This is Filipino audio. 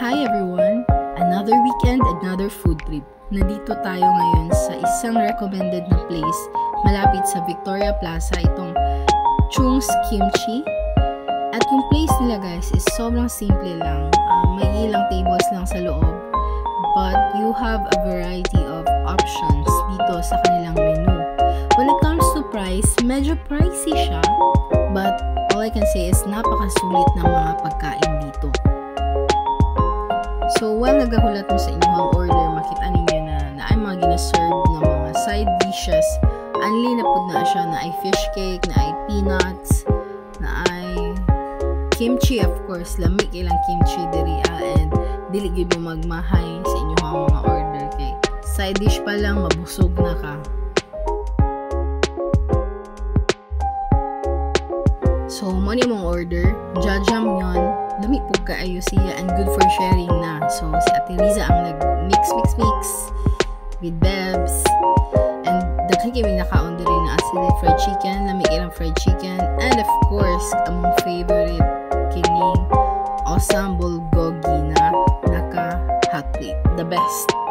Hi everyone! Another weekend, another food trip. Nandito tayo ngayon sa isang recommended na place malapit sa Victoria Plaza, itong Chung's Kimchi. At yung place nila guys is sobrang simple lang. May ilang tables lang sa loob. But you have a variety of options dito sa kanilang menu. When it comes to price, medyo pricey siya. But all I can say is napakasulit ng mga pagkain dito. So, while nagahulat mo sa inyong order, makita ninyo na ay mga ginaserve na mga side dishes. Anli na po na siya na ay fish cake, na ay peanuts, na ay kimchi, of course. Lamig ilang kimchi diri and dili gyud mo magmahay sa inyong mga order kay side dish pa lang mabusog na ka. So, money mong order, jajangmyeon. Lami po kaayo siya and good for sharing na. So, si Ate Riza ang nag-mix with Bebs. And daghan kami nakaon diri na asili fried chicken, lami ilang fried chicken. And of course, among favorite kining awesome bulgogi na naka hot plate. The best.